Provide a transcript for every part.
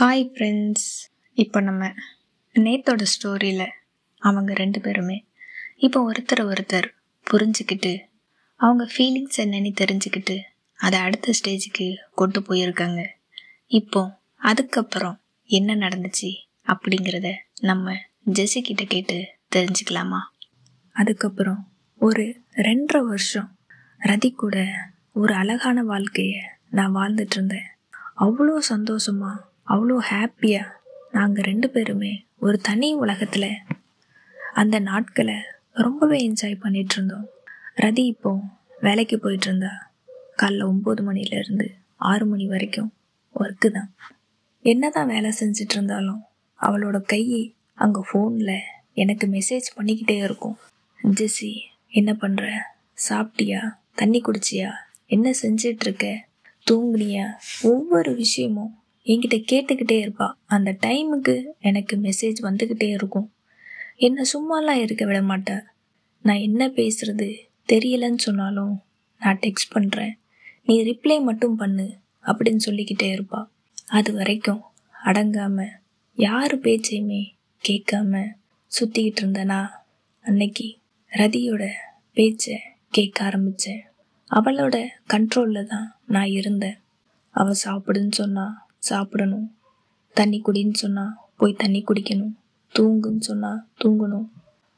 Hi friends. இப்போ நம்ம நேத்தோட ஸ்டோரியில் அவங்க 2 பேருமே இப்போ ஒருத்தர் புரிஞ்சுக்கிட்டு அவங்க ஃபீலிங்ஸ் என்னன்னு தெரிஞ்சுக்கிட்டு அதை அடுத்த ஸ்டேஜுக்கு கொண்டு போயிருக்காங்க. இப்போ அதுக்கப்புறம் என்ன நடந்துச்சு அப்படிங்கிறத நம்ம ஜெசிக்கிட்ட கேட்டு தெரிஞ்சுக்கலாமா? அதுக்கப்புறம் ஒரு 2.5 வருஷம் ரதி கூட ஒரு அழகான வாழ்க்கையை நான் வாழ்ந்துட்டு இருந்தேன். அவ்வளோ சந்தோஷமா, அவ்வளோ ஹாப்பியாக நாங்கள் 2 பேருமே ஒரு தனி உலகத்தில் அந்த நாட்களை ரொம்பவே என்ஜாய் பண்ணிகிட்டு இருந்தோம். ரதி இப்போ வேலைக்கு போயிட்டு இருந்தா. காலைல 9 மணிலேருந்து 6 மணி வரைக்கும் ஒர்க்கு தான். என்ன தான் வேலை செஞ்சிட்டு இருந்தாலும் அவளோட கை அங்கே ஃபோனில் எனக்கு மெசேஜ் பண்ணிக்கிட்டே இருக்கும். ஜெசி, என்ன பண்ணுற? சாப்பிட்டியா? தண்ணி குடிச்சியா? என்ன செஞ்சிட்ருக்க? தூங்குனியா? ஒவ்வொரு விஷயமும் என்கிட்ட கேட்டுக்கிட்டே இருப்பா. அந்த டைமுக்கு எனக்கு மெசேஜ் வந்துக்கிட்டே இருக்கும். என்னை சும்மாலாம் இருக்க விட மாட்டா. நான் என்ன பேசுறது தெரியலன்னு சொன்னாலும் நான் டெக்ஸ்ட் பண்ணுறேன், நீ ரிப்ளை மட்டும் பண்ணு அப்படின்னு சொல்லிக்கிட்டே இருப்பா. அது வரைக்கும் அடங்காமல் யார் பேச்சையுமே கேட்காம சுற்றிக்கிட்டு இருந்தேனா, அன்னைக்கு ரதியோட பேச்சை கேட்க ஆரம்பித்தேன். அவளோட கண்ட்ரோலில் தான் நான் இருந்தேன். அவள் சாப்பிடுன்னு சொன்னால் சாப்பிடணும், தண்ணி குடின்னு சொன்னால் போய் தண்ணி குடிக்கணும், தூங்குன்னு சொன்னால் தூங்கணும்.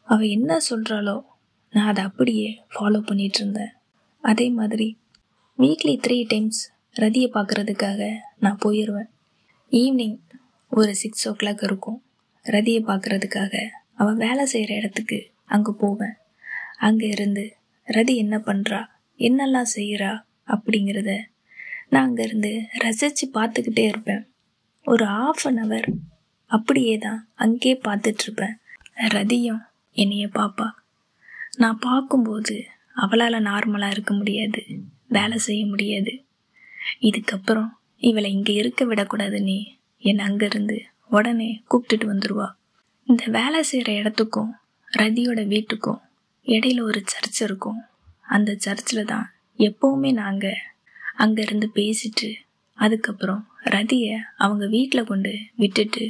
அவள் என்ன சொல்கிறாளோ நான் அதை அப்படியே ஃபாலோ பண்ணிகிட்டு இருந்தேன். அதே மாதிரி வீக்லி 3 டைம்ஸ் ரதியை பார்க்குறதுக்காக நான் போயிடுவேன். ஈவினிங் ஒரு 6 o'clock இருக்கும். ரதியை பார்க்குறதுக்காக அவள் வேலை செய்கிற இடத்துக்கு அங்கே போவேன். அங்கே இருந்து ரதி என்ன பண்ணுறா, என்னெல்லாம் செய்கிறா அப்படிங்கிறத நான் அங்கேருந்து ரசித்து பார்த்துக்கிட்டே இருப்பேன். ஒரு 1/2 hour அப்படியே தான் அங்கேயே பார்த்துட்ருப்பேன். ரதியும் என்னைய பார்ப்பா. நான் பார்க்கும்போது அவளால் நார்மலாக இருக்க முடியாது, வேலை செய்ய முடியாது. இதுக்கப்புறம் இவளை இங்கே இருக்க விடக்கூடாதுன்னு என்னை அங்கேருந்து உடனே கூப்பிட்டுட்டு வந்துடுவா. இந்த வேலை செய்கிற இடத்துக்கும் ரதியோட வீட்டுக்கும் இடையில ஒரு சர்ச் இருக்கும். அந்த சர்ச்சில் தான் எப்போவுமே நாங்கள் அங்கேருந்து பேசிட்டு அதுக்கப்புறம் ரதியை அவங்க வீட்டில் கொண்டு விட்டுட்டு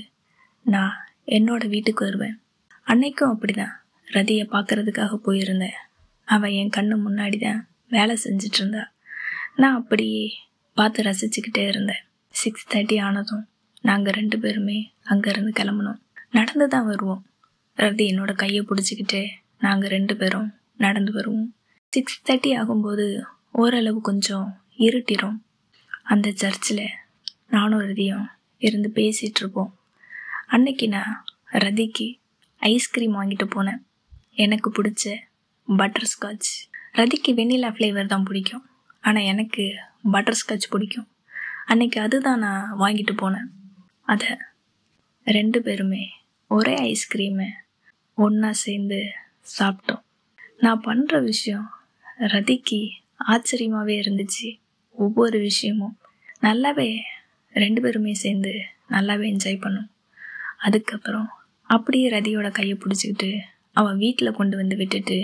நான் என்னோட வீட்டுக்கு வருவேன். அன்னைக்கும் அப்படி தான் ரதியை பார்க்குறதுக்காக போயிருந்தேன். அவள் என் கண்ணு முன்னாடி தான் வேலை செஞ்சிட்டு இருந்தா. நான் அப்படியே பார்த்து ரசிச்சுக்கிட்டே இருந்தேன். 6:30 ஆனதும் நாங்கள் 2 பேருமே அங்கேருந்து கிளம்புனோம். நடந்து தான் வருவோம். ரதி என்னோட கையை பிடிச்சிக்கிட்டு நாங்கள் 2 பேரும் நடந்து வருவோம். 6:30 ஆகும்போது ஓரளவு கொஞ்சம் இருட்டிடும். அந்த சர்ச்சில் நானும் ரதியும் இருந்து பேசிகிட்டு இருப்போம். அன்னைக்கு நான் ரதிக்கு ஐஸ்கிரீம் வாங்கிட்டு போனேன். எனக்கு பிடிச்ச பட்டர்ஸ்காட்ச். ரதிக்கு வெண்ணிலா ஃப்ளேவர் தான் பிடிக்கும், ஆனால் எனக்கு பட்டர்ஸ்காட்ச் பிடிக்கும். அன்னைக்கு அதுதான் நான் வாங்கிட்டு போனேன். அதை 2 பேருமே ஒரே ஐஸ்கிரீமை ஒன்றா சேர்ந்து சாப்பிட்டோம். நான் பண்ணுற விஷயம் ரதிக்கு ஆச்சரியமாகவே இருந்துச்சு. ஒவ்வொரு விஷயமும் நல்லாவே 2 பேருமே சேர்ந்து நல்லாவே என்ஜாய் பண்ணோம். அதுக்கப்புறம் அப்படியே ரதியோட கையை பிடிச்சிக்கிட்டு அவன் வீட்டில் கொண்டு வந்து விட்டுட்டு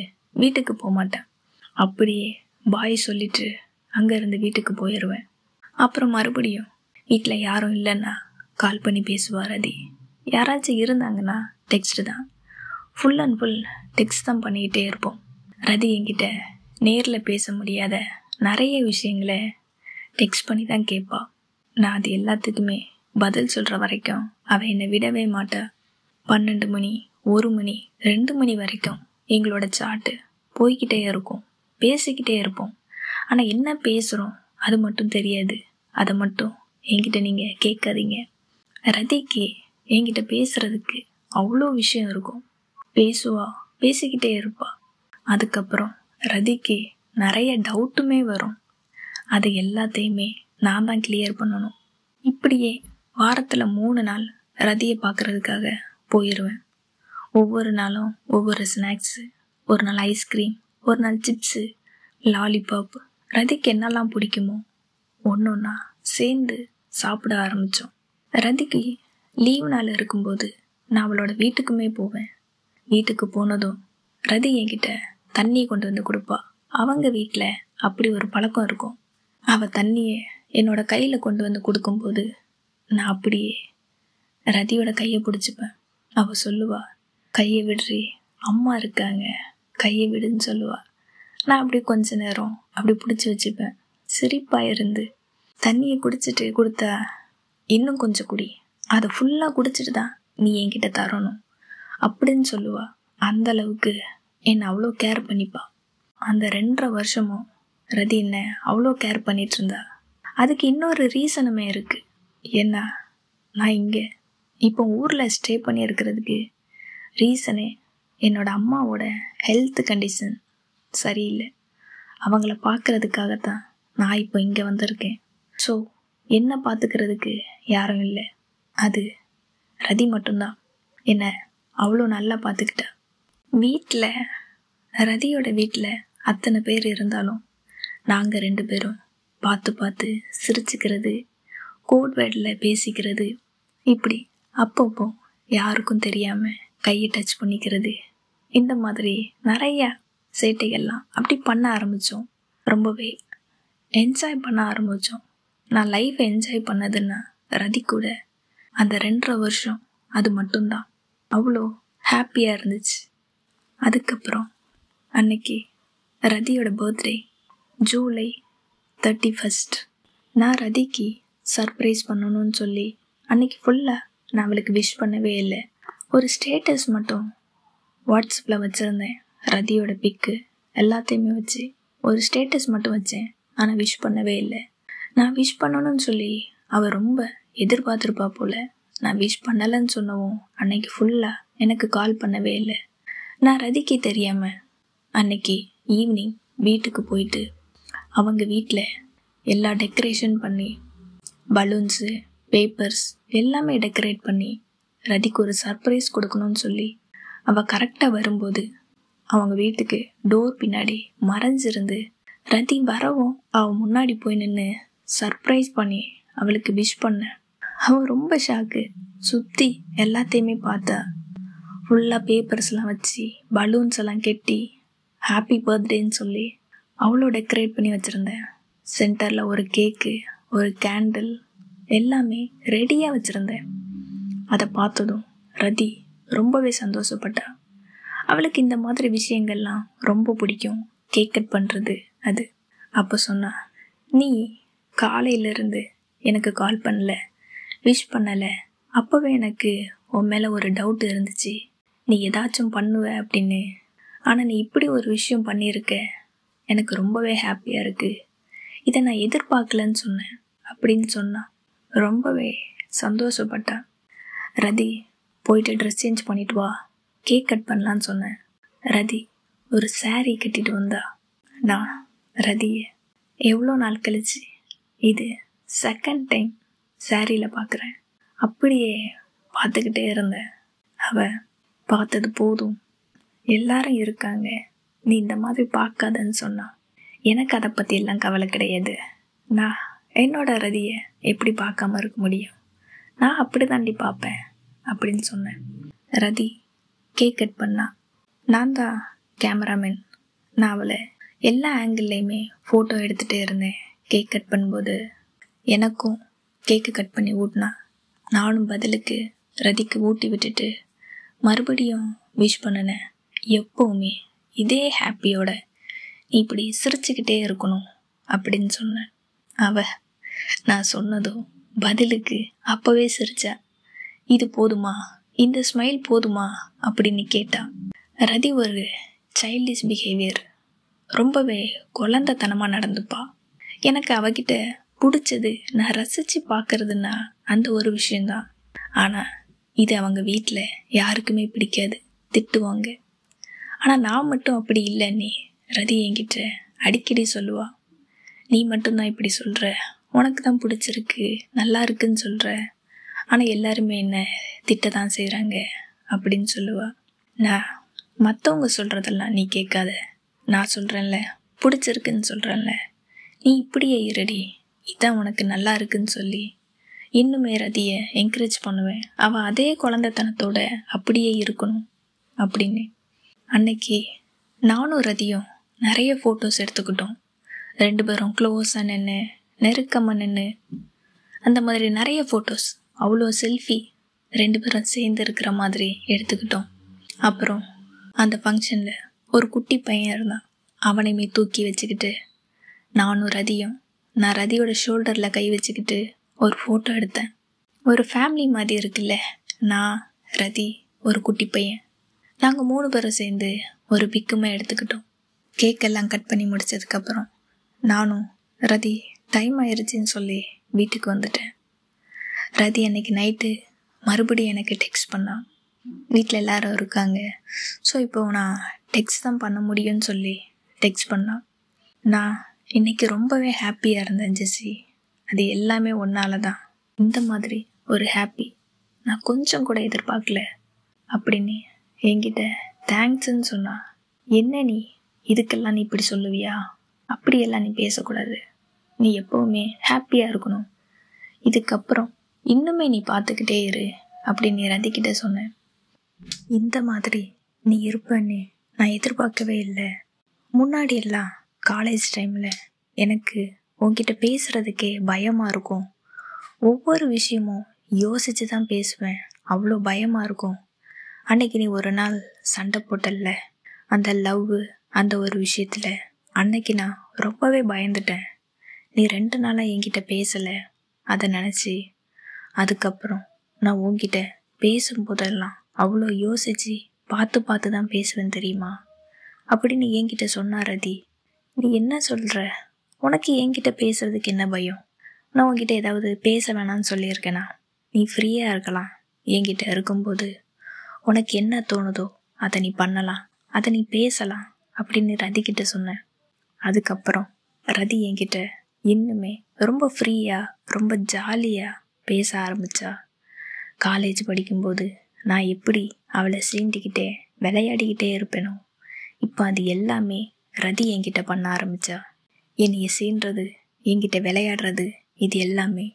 வீட்டுக்கு போக மாட்டேன். அப்படியே பாய் சொல்லிட்டு அங்கேருந்து வீட்டுக்கு போயிடுவேன். அப்புறம் மறுபடியும் வீட்டில் யாரும் இல்லைன்னா கால் பண்ணி பேசுவார் ரதி. யாராச்சும் இருந்தாங்கன்னா டெக்ஸ்ட்டு தான். ஃபுல் அண்ட் ஃபுல் டெக்ஸ்ட் தான் பண்ணிக்கிட்டே இருப்போம். ரதி என்கிட்ட நேரில் பேச முடியாத நிறைய விஷயங்களை டெக்ஸ்ட் பண்ணி தான் கேட்பா. நான் அது எல்லாத்துக்குமே பதில் சொல்கிற வரைக்கும் அவள் என்னை விடவே மாட்டா. 12 மணி, 1 மணி, 2 மணி வரைக்கும் எங்களோட சாட்டு போய்கிட்டே இருக்கும், பேசிக்கிட்டே இருப்போம். ஆனால் என்ன பேசுகிறோம் அது மட்டும் தெரியாது. அதை மட்டும் என்கிட்ட நீங்கள் கேட்காதீங்க. ரதிக்கு என்கிட்ட பேசுகிறதுக்கு அவ்வளோ விஷயம் இருக்கும். பேசிக்கிட்டே இருப்பா. அதுக்கப்புறம் ரதிக்கு நிறைய டவுட்டுமே வரும். அது எல்லாத்தையுமே நான் தான் கிளியர் பண்ணணும். இப்படியே வாரத்தில் 3 நாள் ரதியை பார்க்குறதுக்காக போயிடுவேன். ஒவ்வொரு நாளும் ஒவ்வொரு ஸ்நாக்ஸு, ஒரு நாள் ஐஸ்கிரீம், ஒரு நாள் சிப்ஸு, லாலிபாப். ரதிக்கு என்னெல்லாம் பிடிக்குமோ ஒன்றா சேர்ந்து சாப்பிட ஆரம்பித்தோம். ரதிக்கு லீவ் நாள் இருக்கும்போது நான் அவளோட வீட்டுக்குமே போவேன். வீட்டுக்கு போனதும் ரதி என்கிட்ட தண்ணி கொண்டு வந்து கொடுப்பா. அவங்க வீட்டில் அப்படி ஒரு பழக்கம் இருக்கும். அவள் தண்ணியை என்னோட கையில் கொண்டு வந்து கொடுக்கும்போது நான் அப்படியே ரதியோட கையை பிடிச்சிப்பேன். அவள் சொல்லுவா, கையை விடுறி, அம்மா இருக்காங்க, கையை விடுன்னு சொல்லுவா. நான் அப்படி கொஞ்ச நேரம் அப்படி பிடிச்சி வச்சுப்பேன். சிரிப்பாக இருந்து தண்ணியை குடிச்சிட்டு கொடுத்தா, இன்னும் கொஞ்சம் குடி, அதை ஃபுல்லாக குடிச்சிட்டு தான் நீ என்கிட்ட தரணும் அப்படின்னு சொல்லுவா. அந்த அளவுக்கு என்னை அவ்வளோ கேர் பண்ணிப்பா. அந்த 2.5 வருஷமும் ரதி என்ன அவ்வளோ கேர் பண்ணிட்டு இருந்தா. அதுக்கு இன்னொரு ரீசனுமே இருக்குது. ஏன்னா நான் இங்கே இப்போ ஊரில் ஸ்டே பண்ணி இருக்கிறதுக்கு ரீசனே என்னோட அம்மாவோட ஹெல்த் கண்டிஷன் சரியில்லை. அவங்கள பார்க்குறதுக்காகத்தான் நான் இப்போ இங்கே வந்திருக்கேன். ஸோ என்னை பார்த்துக்கிறதுக்கு யாரும் இல்லை. அது ரதி மட்டும்தான் என்னை அவ்வளோ நல்லா பார்த்துக்கிட்டா. வீட்டில், ரதியோட வீட்டில் அத்தனை பேர் இருந்தாலும் நாங்கள் 2 பேரும் பார்த்து பார்த்து சிரிச்சுக்கிறது, கோட் வேர்டில் பேசிக்கிறது, இப்படி அப்பப்போ யாருக்கும் தெரியாமல் கையை டச் பண்ணிக்கிறது, இந்த மாதிரி நிறையா சேட்டைகள்லாம் அப்படி பண்ண ஆரம்பித்தோம். ரொம்பவே என்ஜாய் பண்ண ஆரம்பித்தோம். நான் லைஃப்பை என்ஜாய் பண்ணதுன்னா ரதி கூட அந்த 2.5 வருஷம் அது மட்டும்தான். அவ்வளோ ஹாப்பியாக இருந்துச்சு. அதுக்கப்புறம் அன்னைக்கு ரதியோட பர்த்டே ஜூலை 31. நான் ரதிக்கு சர்ப்ரைஸ் பண்ணணும்னு சொல்லி அன்னைக்கு ஃபுல்லாக நான் அவளுக்கு விஷ் பண்ணவே இல்லை. ஒரு ஸ்டேட்டஸ் மட்டும் வாட்ஸ்அப்பில் வச்சுருந்தேன். ரதியோட பிக்கு எல்லாத்தையுமே வச்சு ஒரு ஸ்டேட்டஸ் மட்டும் வச்சேன். ஆனால் விஷ் பண்ணவே இல்லை. நான் விஷ் பண்ணணும்னு சொல்லி அவள் ரொம்ப எதிர்பார்த்துருப்பா போல். நான் விஷ் பண்ணலைன்னு சொன்னவும் அன்னைக்கு ஃபுல்லாக எனக்கு கால் பண்ணவே இல்லை. நான் ரதிக்கு தெரியாமல் அன்னைக்கு ஈவினிங் வீட்டுக்கு போயிட்டு அவங்க வீட்டில் எல்லா டெக்கரேஷன் பண்ணி, பலூன்ஸு, பேப்பர்ஸ் எல்லாமே டெக்கரேட் பண்ணி ரதிக்கு ஒரு சர்ப்ரைஸ் கொடுக்கணும்னு சொல்லி அவள் கரெக்டாக வரும்போது அவங்க வீட்டுக்கு டோர் பின்னாடி மறைஞ்சிருந்து ரதி வரவும் அவள் முன்னாடி போய் நின்று சர்ப்ரைஸ் பண்ணி அவளுக்கு விஷ் பண்ணேன். அவள் ரொம்ப ஷாக்கு. சுற்றி எல்லாத்தையுமே பார்த்தா ஃபுல்லாக பேப்பர்ஸ்லாம் வச்சு பலூன்ஸ் எல்லாம் கெட்டி ஹாப்பி பர்த்டேன்னு சொல்லி அவ்வளோ டெக்கரேட் பண்ணி வச்சுருந்தேன். சென்டரில் ஒரு கேக்கு, ஒரு கேண்டில் எல்லாமே ரெடியாக வச்சுருந்தேன். அதை பார்த்ததும் ரதி ரொம்பவே சந்தோஷப்பட்டா. அவளுக்கு இந்த மாதிரி விஷயங்கள்லாம் ரொம்ப பிடிக்கும், கேக் கட் பண்ணுறது அது. அப்போ சொன்னா, நீ காலையிலேருந்து எனக்கு கால் பண்ணல, விஷ் பண்ணலை. அப்போவே எனக்கு உன் மேலே ஒரு டவுட் இருந்துச்சு, நீ ஏதாச்சும் பண்ணுவ அப்படின்னு. ஆனால் நீ இப்படி ஒரு விஷயம் பண்ணியிருக்க, எனக்கு ரொம்பவே ஹாப்பியாக இருக்குது. இதை நான் எதிர்பார்க்கலன்னு சொன்னேன் அப்படின்னு சொன்னான். ரொம்பவே சந்தோஷப்பட்டான். ரதி போயிட்டு ட்ரெஸ் சேஞ்ச் பண்ணிட்டு வா, கேக் கட் பண்ணலான்னு சொன்னேன். ரதி ஒரு saree கட்டிட்டு வந்தா. நான் ரதியை எவ்வளோ நாள் கழிச்சு இது செகண்ட் டைம் சாரியில் பார்க்குறேன். அப்படியே பார்த்துக்கிட்டே இருந்தேன். அவள் பார்த்தது போதும், எல்லாரும் இருக்காங்க, நீ இந்த மாதிரி பார்க்காதன்னு சொன்னான். எனக்கு அதை பற்றி எல்லாம் கவலை கிடையாது. நான் என்னோட ரதியை எப்படி பார்க்காம இருக்க முடியும், நான் அப்படி தாண்டி பார்ப்பேன் அப்படின்னு சொன்னேன். ரதி கேக் கட் பண்ணா. நான் தான் கேமராமேன். நான் அவளை எல்லா ஆங்கிள்லேயுமே ஃபோட்டோ எடுத்துகிட்டே இருந்தேன். கேக் கட் பண்ணும்போது எனக்கும் கேக்கு கட் பண்ணி ஊட்டினா. நானும் பதிலுக்கு ரதிக்கு ஊட்டி விட்டுட்டு மறுபடியும் விஷ் பண்ணினேன். எப்போவுமே இதே ஹாப்பியோட நீ இப்படி சிரிச்சுக்கிட்டே இருக்கணும் அப்படின்னு சொன்னேன். நான் சொன்னதும் பதிலுக்கு அப்போவே சிரிச்சா. இது போதுமா, இந்த ஸ்மைல் போதுமா அப்படின்னு கேட்டா. ரதி ஒரு சைல்டிஷ் பிஹேவியர், ரொம்பவே குழந்தைத்தனமாக நடந்துப்பா. எனக்கு அவகிட்ட பிடிச்சது நான் ரசித்து பார்க்கறதுன்னா அந்த ஒரு விஷயந்தான். ஆனால் இது அவங்க வீட்டில் யாருக்குமே பிடிக்காது, திட்டுவாங்க. ஆனால் நான் மட்டும் அப்படி இல்லைன்னே ரதி என்கிட்ட அடிக்கடி சொல்லுவா. நீ மட்டும்தான் இப்படி சொல்கிற, உனக்கு தான் பிடிச்சிருக்கு, நல்லா இருக்குன்னு சொல்கிற, ஆனால் எல்லாருமே என்ன திட்ட தான் செய்கிறாங்க அப்படின்னு சொல்லுவா. நான் மற்றவங்க சொல்கிறதெல்லாம் நீ கேட்காத, நான் சொல்கிறேன்ல, பிடிச்சிருக்குன்னு சொல்கிறேன்ல, நீ இப்படியே இருடி, இதான் உனக்கு நல்லா இருக்குன்னு சொல்லி இன்னுமே ரதியை என்கரேஜ் பண்ணுவேன். அவள் அதே குழந்தைத்தனத்தோட அப்படியே இருக்கணும் அப்படின்னு. அன்னைக்கு நானும் ரதியும் நிறைய ஃபோட்டோஸ் எடுத்துக்கிட்டோம். 2 பேரும் க்ளோஸாக நின்று, நெருக்கமாக நின்று, அந்த மாதிரி நிறைய ஃபோட்டோஸ், அவ்வளோ செல்ஃபி 2 பேரும் சேர்ந்து இருக்கிற மாதிரி எடுத்துக்கிட்டோம். அப்புறம் அந்த ஃபங்க்ஷனில் ஒரு குட்டி பையன் இருந்தான். அவனையுமே தூக்கி வச்சுக்கிட்டு நானும் ரதியும், நான் ரதியோட ஷோல்டரில் கை வச்சுக்கிட்டு ஒரு ஃபோட்டோ எடுத்தேன். ஒரு ஃபேமிலி மாதிரி இருக்குல்ல, நான், ரதி, ஒரு குட்டி பையன், நாங்கள் 3 பேரும் சேர்ந்து ஒரு பிக்குமே எடுத்துக்கிட்டோம். கேக்கெல்லாம் கட் பண்ணி முடித்ததுக்கப்புறம் நானும் ரதி டைம் ஆயிடுச்சின்னு சொல்லி வீட்டுக்கு வந்துட்டேன். ரதி அன்னைக்கு நைட்டு மறுபடியும் எனக்கு டெக்ஸ்ட் பண்ணான். வீட்டில் எல்லாரும் இருக்காங்க, ஸோ இப்போ நான் டெக்ஸ்ட் தான் பண்ண முடியும்னு சொல்லி டெக்ஸ்ட் பண்ணான். நான் இன்னைக்கு ரொம்பவே ஹாப்பியாக இருந்தேன் ஜெஸ்ஸி, அது எல்லாமே ஒன்னால தான். இந்த மாதிரி ஒரு ஹாப்பி நான் கொஞ்சம் கூட எதிர்பார்க்கல அப்படின்னு என்கிட்ட தேங்க்ஸ்ன்னு சொன்னா. என்ன நீ இதுக்கெல்லாம் நீ இப்படி சொல்லுவியா? அப்படியெல்லாம் நீ பேசக்கூடாது. நீ எப்போவுமே ஹாப்பியாக இருக்கணும். இதுக்கப்புறம் இன்னுமே நீ பார்த்துக்கிட்டே இரு அப்படின்னு ரதிக்கிட்ட சொன்னேன். இந்த மாதிரி நீ இருப்பன்னு நான் எதிர்பார்க்கவே இல்லை. முன்னாடி எல்லாம் காலேஜ் டைமில் எனக்கு உன்கிட்ட பேசுகிறதுக்கே பயமாக இருக்கும். ஒவ்வொரு விஷயமும் யோசித்து தான் பேசுவேன், அவ்வளோ பயமாக இருக்கும். அன்னைக்கு நீ ஒரு நாள் சண்டை போட்டல்ல, அந்த லவ் அந்த ஒரு விஷயத்தில், அன்னைக்கு நான் ரொம்பவே பயந்துட்டேன். நீ 2 நாளாக என்கிட்ட பேசலை, அதை நினச்சி அதுக்கப்புறம் நான் உன்கிட்ட பேசும்போதெல்லாம் அவ்வளோ யோசித்து பார்த்து தான் பேசுவேன் தெரியுமா அப்படின்னு என்கிட்ட சொன்னா ரதி. நீ என்ன சொல்கிற? உனக்கு என்கிட்ட பேசுறதுக்கு என்ன பயம்? நான் உன்கிட்ட ஏதாவது பேச வேணான்னு சொல்லியிருக்கேனா? நீ ஃப்ரீயாக இருக்கலாம். என்கிட்ட இருக்கும்போது உனக்கு என்ன தோணுதோ அதை நீ பண்ணலாம், அதை நீ பேசலாம் அப்படின்னு ரதிக்கிட்ட சொன்னேன். அதுக்கப்புறம் ரதி என்கிட்ட இன்னுமே ரொம்ப ஃப்ரீயாக ரொம்ப ஜாலியாக பேச ஆரம்பித்தா. காலேஜ் படிக்கும்போது நான் எப்படி அவளை சீண்டிக்கிட்டே விளையாடிக்கிட்டே இருப்பேனோ, இப்போ அது எல்லாமே ரதி என்கிட்ட பண்ண ஆரம்பித்தா. என்னைய சீன்றது, என்கிட்ட விளையாடுறது, இது எல்லாமே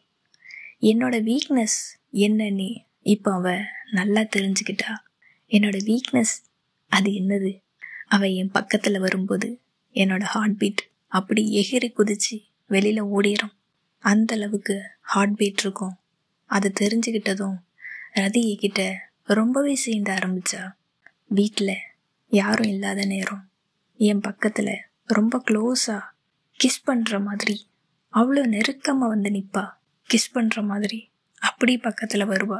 என்னோட வீக்னஸ் என்னன்னு இப்போ அவள் நல்லா தெரிஞ்சுக்கிட்டா. என்னோட வீக்னஸ் அது என்னது? அவள் என் பக்கத்தில் வரும்போது என்னோட ஹார்ட் பீட் அப்படி எகிரி குதிச்சு வெளியில் ஓடிடும். அந்த அளவுக்கு ஹார்ட் பீட் இருக்கும். அதை தெரிஞ்சுக்கிட்டதும் ரதி என்கிட்ட ரொம்பவே சீண்ட ஆரம்பித்தா. வீட்டில் யாரும் இல்லாத நேரம் என் பக்கத்தில் ரொம்ப க்ளோஸாக கிஸ் பண்ணுற மாதிரி, அவ்வளோ நெருக்கமாக வந்து நிற்பா. கிஸ் பண்ணுற மாதிரி அப்படி பக்கத்தில் வருவா.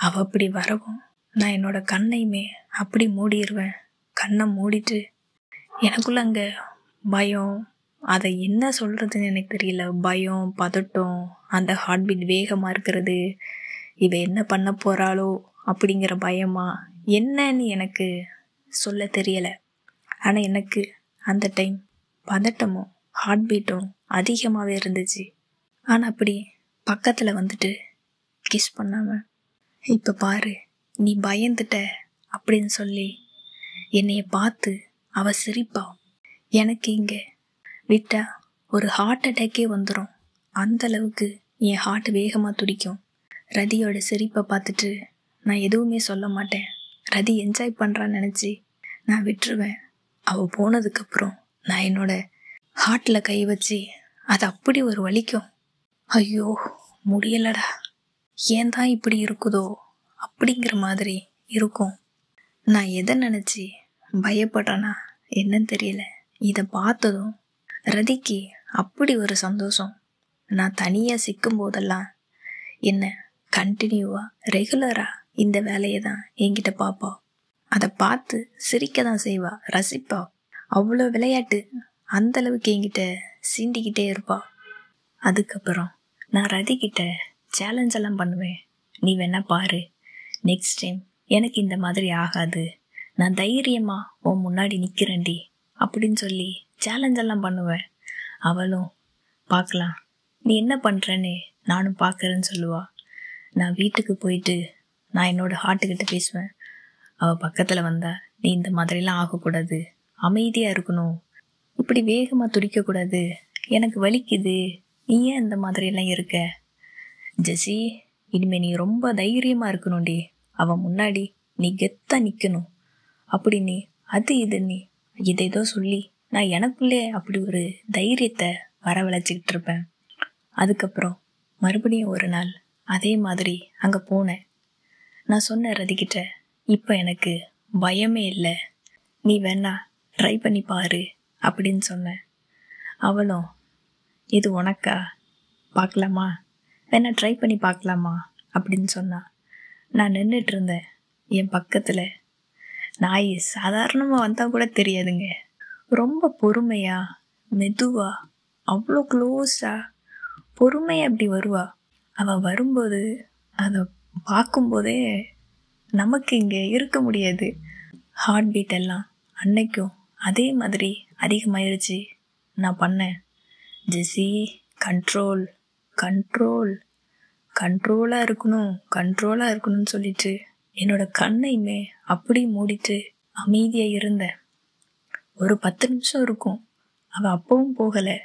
அவள் அப்படி வரவும் நான் என்னோட கண்ணையுமே அப்படி மூடிடுவேன். கண்ணை மூடிட்டு எனக்குள்ள அங்கே பயம், அதை என்ன சொல்கிறதுன்னு எனக்கு தெரியல. பயம், பதட்டம், அந்த ஹார்ட் பீட் வேகமாக இருக்கிறது, இவ என்ன பண்ண போகிறாளோ அப்படிங்கிற பயமா என்னன்னு எனக்கு சொல்ல தெரியலை. ஆனால் எனக்கு அந்த டைம் பதட்டமும் ஹார்ட் பீட்டும் அதிகமாகவே இருந்துச்சு. ஆனால் அப்படி பக்கத்தில் வந்துட்டு கிஸ் பண்ணாமல், இப்போ பாரு நீ பயந்துட்ட அப்படின்னு சொல்லி என்னைய பார்த்து அவள் சிரிப்பா. எனக்கு இங்கே விட்டா ஒரு ஹார்ட் அட்டாக்கே வந்துடும். அந்தளவுக்கு என் ஹார்ட் வேகமாக துடிக்கும். ரதியோட சிரிப்பை பார்த்துட்டு நான் எதுவுமே சொல்ல மாட்டேன். ரதி என்ஜாய் பண்ணுறான்னு நினச்சி நான் விட்டுருவேன். அவள் போனதுக்கப்புறம் நான் என்னோட ஹார்ட்டில் கை வச்சு அது அப்படி ஒரு வலிக்கும். ஐயோ முடியலடா, ஏன் தான் இப்படி இருக்குதோ அப்படிங்கிற மாதிரி இருக்கும். நான் எதை நினச்சி பயப்படுறேன்னா என்னன்னு தெரியல. இதை பார்த்ததும் ரதிக்கு அப்படி ஒரு சந்தோஷம். நான் தனியாக சிக்கும் போதெல்லாம் என்ன கண்டினியூவாக ரெகுலராக இந்த வேலையை தான் என்கிட்ட பார்ப்பா. அதை பார்த்து சிரிக்க தான் செய்வா, ரசிப்பா. அவ்வளோ விளையாட்டு, அந்தளவுக்கு என்கிட்ட சீண்டிக்கிட்டே இருப்பா. அதுக்கப்புறம் நான் ரதிக்கிட்ட சேலஞ்ச் எல்லாம் பண்ணுவேன். நீ வேணா பாரு, நெக்ஸ்ட் டைம் எனக்கு இந்த மாதிரி ஆகாது, நான் தைரியமாக உன் முன்னாடி நிற்கிறேன்டி அப்படின்னு சொல்லி சேலஞ்ச் எல்லாம் பண்ணுவேன். அவளும் பார்க்கலாம் நீ என்ன பண்ணுறேன்னு நானும் பார்க்குறேன்னு சொல்லுவா. நான் வீட்டுக்கு போயிட்டு நான் என்னோடய ஹார்ட்டுக்கிட்ட பேசுவேன். அவள் பக்கத்தில் வந்தா, நீ இந்த மாதிரிலாம் ஆகக்கூடாது, அமைதியாக இருக்கணும், இப்படி வேகமாக துடிக்கக்கூடாது, எனக்கு வலிக்குது, நீ ஏன் இந்த மாதிரியெல்லாம் இருக்க ஜெஸி, இனிமேல் நீ ரொம்ப தைரியமாக இருக்கணும்டி, அவன் முன்னாடி நீ கெத்தாக நிற்கணும் அப்படின்னு அது இது நீ இதைதோ சொல்லி நான் எனக்குள்ளே அப்படி ஒரு தைரியத்தை வரவழைச்சிக்கிட்டு இருப்பேன். அதுக்கப்புறம் மறுபடியும் ஒரு நாள் அதே மாதிரி அங்கே போனேன். நான் சொன்னேன் ரதிக்கிட்ட, இப்போ எனக்கு பயமே இல்லை, நீ வேணா ட்ரை பண்ணி பாரு அப்படின்னு சொன்னேன். அவளும், இது உனக்கா, பார்க்கலாமா, வேணா ட்ரை பண்ணி பார்க்கலாமா அப்படின்னு சொன்னான். நான் நின்றுட்டு இருந்தேன். என் பக்கத்தில் நாய் சாதாரணமாக வந்தால் கூட தெரியாதுங்க, ரொம்ப பொறுமையாக மெதுவாக அவ்வளோ க்ளோஸாக பொறுமையாக அப்படி வருவா. அவள் வரும்போது அதை பார்க்கும்போதே நமக்கு இங்கே இருக்க முடியாது. ஹார்ட் பீட் எல்லாம் அன்னைக்கும் அதே மாதிரி அதிகமாயிருச்சு. நான் பண்ணேன், ஜெஸி கண்ட்ரோல் கண்ட்ரோல் கண்ட்ரோலாக இருக்கணும்னு சொல்லிட்டு என்னோட கண்ணையுமே அப்படி மூடிட்டு அமைதியாக இருந்தேன். ஒரு 10 நிமிஷம் இருக்கும். அவள் அப்பவும் போகலை.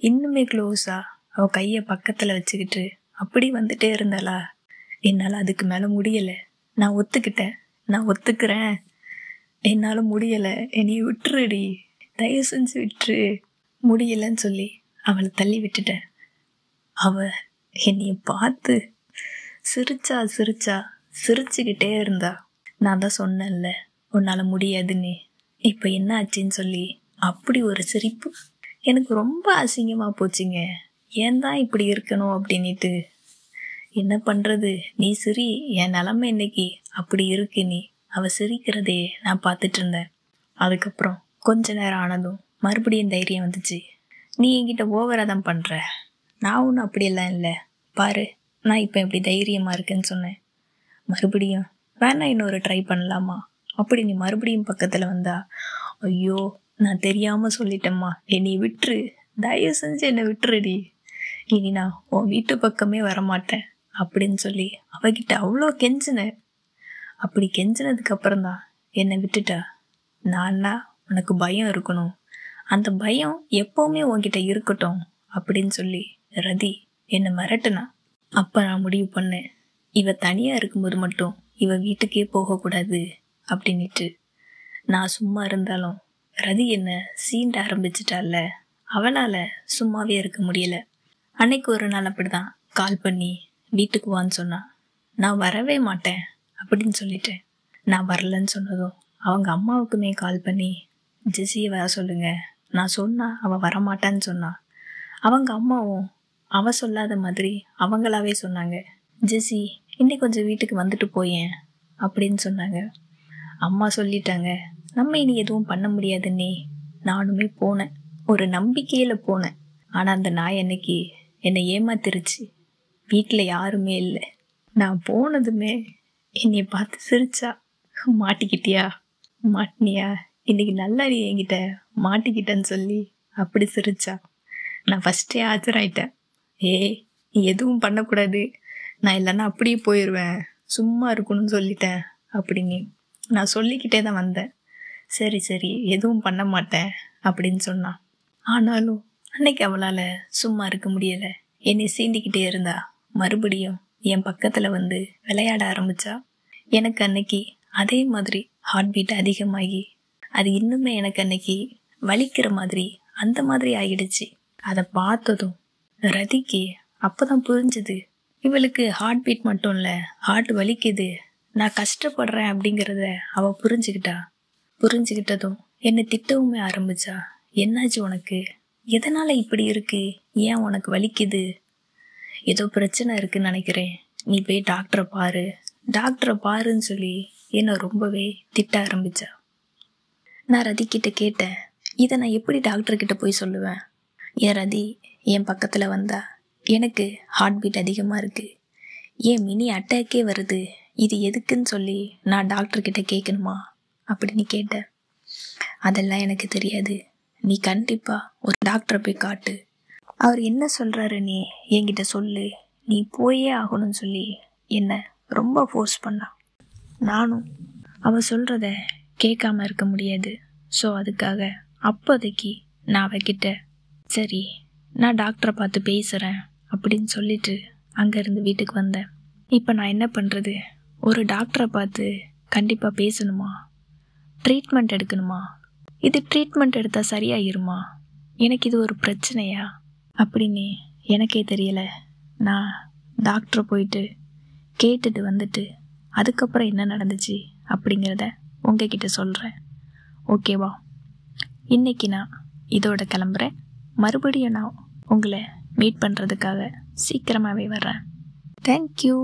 இன்னுமே க்ளோஸாக அவள் கையை பக்கத்தில் வச்சுக்கிட்டு அப்படி வந்துட்டே இருந்தாளா. என்னால் அதுக்கு மேலே முடியலை. நான் ஒத்துக்கிறேன், என்னால் முடியலை, என்னைய விட்டுருடி, தயவு செஞ்சு விட்டுரு, முடியலைன்னு சொல்லி அவளை தள்ளி விட்டுட்டேன். அவள் என்னைய பார்த்து சிரிச்சுக்கிட்டே இருந்தா. நான் தான் சொன்னேன்ல உன்னால் முடியாதுன்னு, இப்போ என்ன ஆச்சுன்னு சொல்லி அப்படி ஒரு சிரிப்பு. எனக்கு ரொம்ப அசிங்கமாக போச்சுங்க. ஏன் தான் இப்படி இருக்கணும் அப்படின்ட்டு. என்ன பண்ணுறது, நீ சிரி, என் நிலமை இன்னைக்கு அப்படி இருக்கு. நீ அவள் சிரிக்கிறதே நான் பார்த்துட்டு இருந்தேன். அதுக்கப்புறம் கொஞ்ச நேரம் ஆனதும் மறுபடியும் தைரியம் வந்துச்சு. நீ என்கிட்ட ஓவராக தான் பண்ணுற, நான் ஒன்றும் அப்படியெல்லாம் இல்லை, பாரு நான் இப்போ எப்படி தைரியமாக இருக்கேன்னு சொன்னேன். மறுபடியும் வேணா இன்னொரு ட்ரை பண்ணலாமா அப்படி நீ மறுபடியும் பக்கத்தில் வந்தா, ஐயோ நான் தெரியாமல் சொல்லிட்டேம்மா, என்னை விட்டுரு, தயவு செஞ்சு என்னை விட்டுருடி, இனி நான் உன் வீட்டு பக்கமே வரமாட்டேன் அப்படின்னு சொல்லி அவகிட்ட அவ்வளோ கெஞ்சினேன். அப்படி கெஞ்சினதுக்கு அப்புறம்தான் என்னை விட்டுட்டா. நான்னா உனக்கு பயம் இருக்கணும், அந்த பயம் எப்போவுமே உன்கிட்ட இருக்கட்டும் அப்படின்னு சொல்லி ரதி என்னை மிரட்டுனா. அப்போ நான் முடிவு பண்ணேன், இவ தனியாக இருக்கும்போது மட்டும் இவ வீட்டுக்கே போகக்கூடாது அப்படின்ட்டு. நான் சும்மா இருந்தாலும் ரதி என்னை சீண்ட ஆரம்பிச்சிட்டால, அவளால் சும்மாவே இருக்க முடியல. அன்னைக்கு ஒரு நாள் அப்படிதான் கால் பண்ணி வீட்டுக்கு வான்னு சொன்னான். நான் வரவே மாட்டேன் அப்படின்னு சொல்லிட்டேன். நான் வரலன்னு சொன்னதும் அவங்க அம்மாவுக்குமே கால் பண்ணி ஜெஸியை வர சொல்லுங்க, நான் சொன்னா அவள் வரமாட்டான்னு சொன்னான். அவங்க அம்மாவும் அவ சொல்லாத மாதிரி அவங்களாவே சொன்னாங்க, ஜெஸி இன்னைக்கு கொஞ்சம் வீட்டுக்கு வந்துட்டு போயேன் அப்படின்னு சொன்னாங்க. அம்மா சொல்லிட்டாங்க, நம்ம இனி எதுவும் பண்ண முடியாதுன்னே. நானுமே போனேன், ஒரு நம்பிக்கையில் போனேன். ஆனால் அந்த நாய் அன்னைக்கு என்னை ஏமாத்திருச்சு. வீட்டில் யாருமே இல்லை. நான் போனதுமே என்னை பார்த்து சிரிச்சா. மாட்டினியா, இன்னைக்கு நல்லா நீ என்கிட்ட மாட்டிக்கிட்டேன்னு சொல்லி அப்படி சிரிச்சா. நான் ஃபஸ்ட்டே ஆஜராயிட்டேன். நீ எதுவும் பண்ணக்கூடாது, நான் இல்லைன்னா அப்படியே போயிடுவேன், சும்மா இருக்கணும்னு சொல்லிட்டேன் அப்படின்னு நான் சொல்லிக்கிட்டே தான் வந்தேன். சரி எதுவும் பண்ண மாட்டேன் அப்படின்னு சொன்னான். ஆனாலும் அன்னைக்கு அவளால் சும்மா இருக்க முடியலை. என்னை சீண்டிக்கிட்டே இருந்தா. மறுபடியும் என் பக்கத்தில் வந்து விளையாட ஆரம்பிச்சா. எனக்கு அன்னைக்கு அதே மாதிரி ஹார்ட் பீட் அதிகமாகி அது இன்னுமே எனக்கு அன்னைக்கு வலிக்கிற மாதிரி அந்த மாதிரி ஆகிடுச்சு. அதை பார்த்ததும் ரதிக்கு அப்போதான் புரிஞ்சுது, இவளுக்கு ஹார்ட் பீட் மட்டும் இல்லை, ஹார்ட் வலிக்குது, நான் கஷ்டப்படுறேன் அப்படிங்கிறத அவள் புரிஞ்சுக்கிட்டதும் என்னை திட்டவுமே ஆரம்பிச்சா. என்னாச்சு உனக்கு, எதனால் இப்படி இருக்கு, ஏன் உனக்கு வலிக்குது, ஏதோ பிரச்சனை இருக்குன்னு நினைக்கிறேன், நீ போய் டாக்டரை பாருன்னு சொல்லி என்னை ரொம்பவே திட்ட ஆரம்பிச்சா. நான் ரதிக்கிட்ட கேட்டேன், இதை நான் எப்படி டாக்டர்கிட்ட போய் சொல்லுவேன்? என் ரதி என் பக்கத்தில் வந்தா, எனக்கு ஹார்ட் பீட் அதிகமாக இருக்குது, ஏன் மினி அட்டாக்கே வருது, இது எதுக்குன்னு சொல்லி நான் டாக்டர்கிட்ட கேட்கணுமா அப்படின்னு கேட்டேன். அதெல்லாம் எனக்கு தெரியாது, நீ கண்டிப்பாக ஒரு டாக்டரை போய் காட்டு, அவர் என்ன சொல்கிறாரு நீ என்கிட்ட சொல்லு, நீ போயே ஆகணும்னு சொல்லி என்னை ரொம்ப ஃபோர்ஸ் பண்ணான். நானும் அவள் சொல்கிறத கேட்காம இருக்க முடியாது. ஸோ அதுக்காக அப்போதைக்கு நான் அவகிட்ட சரி நான் டாக்டரை பார்த்து பேசுகிறேன் அப்படின்னு சொல்லிட்டு அங்கேருந்து வீட்டுக்கு வந்தேன். இப்போ நான் என்ன பண்ணுறது, ஒரு டாக்டரை பார்த்து கண்டிப்பாக பேசணுமா, ட்ரீட்மெண்ட் எடுக்கணுமா, இது ட்ரீட்மெண்ட் எடுத்தால் சரியாயிருமா, எனக்கு இது ஒரு பிரச்சனையா அப்படின்னு எனக்கே தெரியலை. நான் டாக்டரை போயிட்டு கேட்டுட்டு வந்துட்டு அதுக்கப்புறம் என்ன நடந்துச்சு அப்படிங்கிறத உங்ககிட்ட சொல்கிறேன். ஓகேவா? இன்னைக்கு நான் இதோட கிளம்புறேன். மறுபடியும் நான் உங்களை மீட் பண்ணுறதுக்காக சீக்கிரமாகவே வர்றேன். தேங்க்யூ.